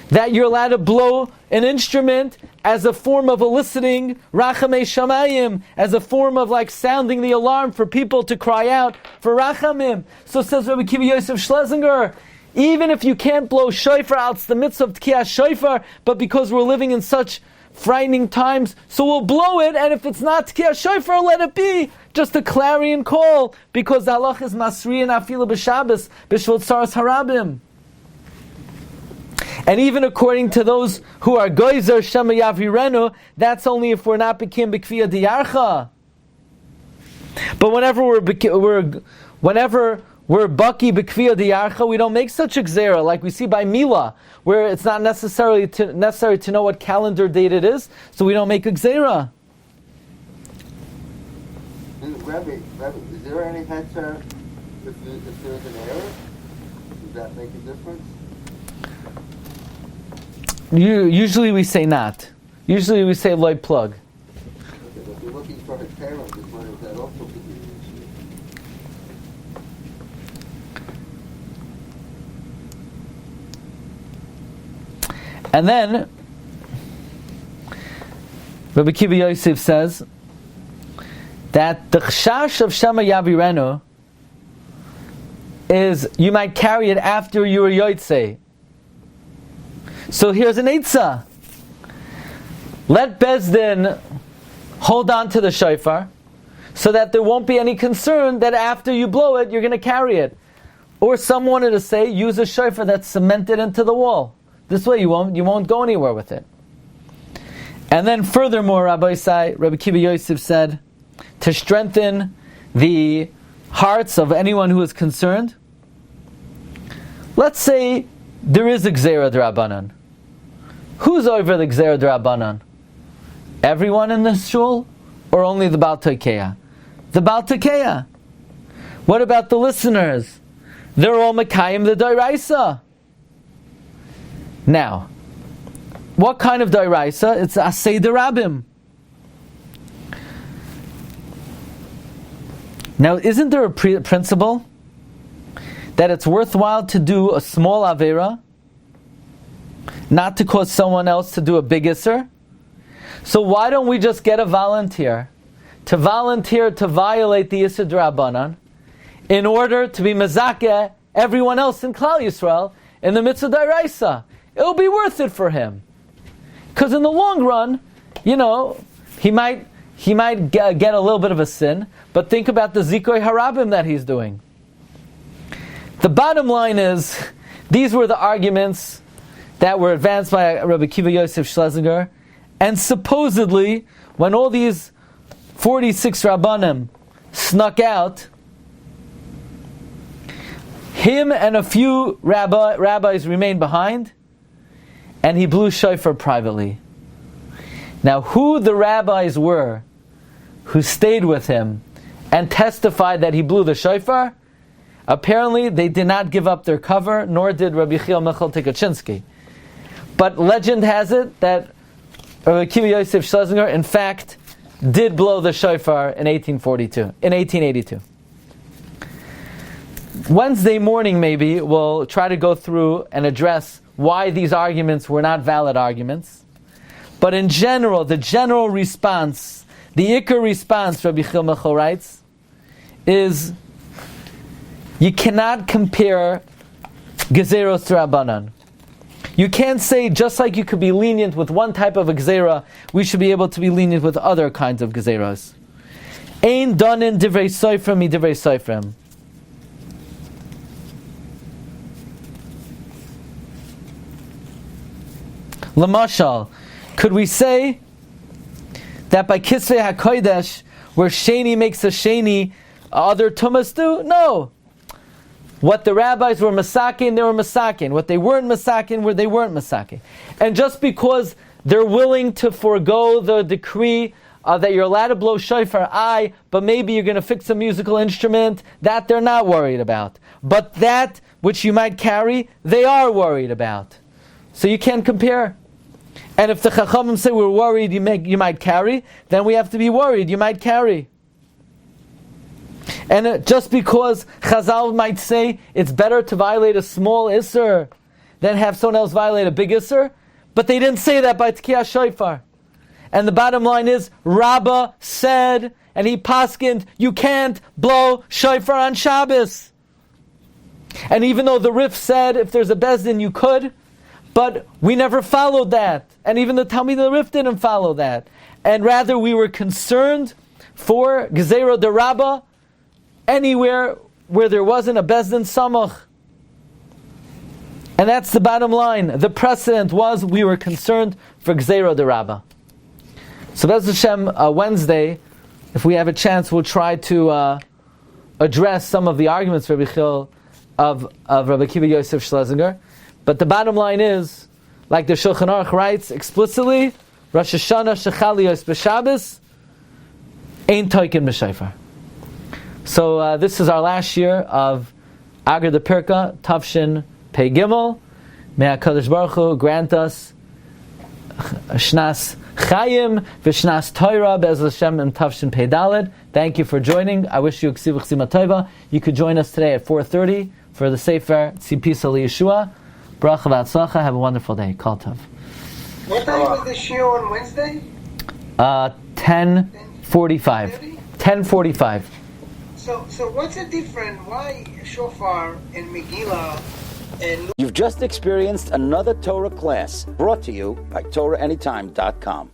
that you're allowed to blow an instrument as a form of eliciting Rachamei Shamayim, as a form of sounding the alarm for people to cry out for Rachamim. So says Rabbi Akiva Yosef Schlesinger, even if you can't blow shofar out the mitzvah of Tekias shofar, but because we're living in such frightening times, so we'll blow it, and if it's not Tekias shofar, let it be just a clarion call, because the halach is masri and afila b'Shabbos b'shvot tzaras harabim. And even according to those who are goyzer Shema Yavirenu, that's only if we're not bekim b'kviya diyarcha. But whenever we're baki b'kviya diyarcha, we don't make such a gzera like we see by Mila, where it's not necessary to know what calendar date it is, so we don't make a gzera. Rabbi, is there any heter if there's an error? Does that make a difference? Usually we say not. Usually we say loy plug. Okay, but if you're looking for heterim, just wondering if that also could be an issue. And then Rabbi Akiva Yosef says that the chashash of Shema Yavirenu is you might carry it after you were yotzei. So here's an eitzah. Let Bezdin hold on to the shofar so that there won't be any concern that after you blow it, you're going to carry it. Or some wanted to say, use a shofar that's cemented into the wall. This way you won't go anywhere with it. And then furthermore, Rabbi Akiva Yosef said, to strengthen the hearts of anyone who is concerned, let's say there is a Gzera D'Rabbanan. Who's over the Gzera D'Rabbanan? Everyone in the shul, or only the Baal Tekias? The Baal Tekias. What about the listeners? They're all Mekayim the Doiraisa. Now, what kind of Doiraisa? It's Asay D'Rabim. Now, isn't there a principle that it's worthwhile to do a small Avera, not to cause someone else to do a big Isser? So why don't we just get a volunteer to violate the Isser D'Rabbanan in order to be Mezakeh everyone else in Klal Yisrael in the Mitzvah D'Oraisa? It'll be worth it for him. Because in the long run, he might get a little bit of a sin, but think about the Zikoi Harabim that he's doing. The bottom line is, these were the arguments that were advanced by Rabbi Akiva Yosef Schlesinger, and supposedly, when all these 46 Rabbanim snuck out, him and a few rabbis remained behind, and he blew shofar privately. Now, who the rabbis were who stayed with him and testified that he blew the shofar, apparently they did not give up their cover, nor did Rabbi Chiel Michal Tikachinsky. But legend has it that Rabbi Akiva Yosef Schlesinger, in fact, did blow the shofar in 1882. Wednesday morning, maybe, we'll try to go through and address why these arguments were not valid arguments. But in general, the general response, the Iker response, Rabbi Chiel Michal writes, is you cannot compare Gezeros to Rabbanan. You can't say, just like you could be lenient with one type of a Gezerah, we should be able to be lenient with other kinds of Gezeros. Ein donin divrei soifrim mi divrei soifrim. Lamashal, could we say that by Kisvei HaKodesh, where Sheni makes a Sheni, other Tumas do? No. What the rabbis were masakin, they were masakin. What they weren't masakin, they weren't masakin. And just because they're willing to forego the decree that you're allowed to blow shofar, but maybe you're going to fix a musical instrument, that they're not worried about. But that which you might carry, they are worried about. So you can't compare. And if the Chachamim say we're worried you might carry, then we have to be worried you might carry. And just because Chazal might say it's better to violate a small Isser than have someone else violate a big Isser, but they didn't say that by Tekias Shofar. And the bottom line is, Rabbah said, and he paskined, you can't blow Shofar on Shabbos. And even though the Rif said if there's a Bezdin you could, but we never followed that. And even the Talmid the Rif didn't follow that. And rather we were concerned for Gezerah de Rabbah anywhere where there wasn't a Bezdin Samach. And that's the bottom line. The precedent was we were concerned for Gezerah de Rabbah. So Bez Hashem, Wednesday, if we have a chance, we'll try to address some of the arguments Rabbi Chil of Rabbi Akiva Yosef Schlesinger. But the bottom line is, like the Shulchan Aruch writes explicitly, Rosh Hashanah Shechaliyos b'Shabbos ain't toikin b'Shofar. So this is our last year of Agar the Pirka Tavshin Pei Gimel. May HaKadosh Baruch Hu grant us Shnas Chayim v'Shnas Torah Be'ez Hashem and Tavshin Pei Daled. Thank you for joining. I wish you Ksiv Chsima Tova. You could join us today at 4:30 for the Sefer Tzipisa Yeshua. Bracha v'atzlacha. Have a wonderful day. Kol Tov. What time was the Shiur on Wednesday? 10:45. 10:45. So what's the difference? Why Shofar and Megillah and... You've just experienced another Torah class brought to you by TorahAnytime.com.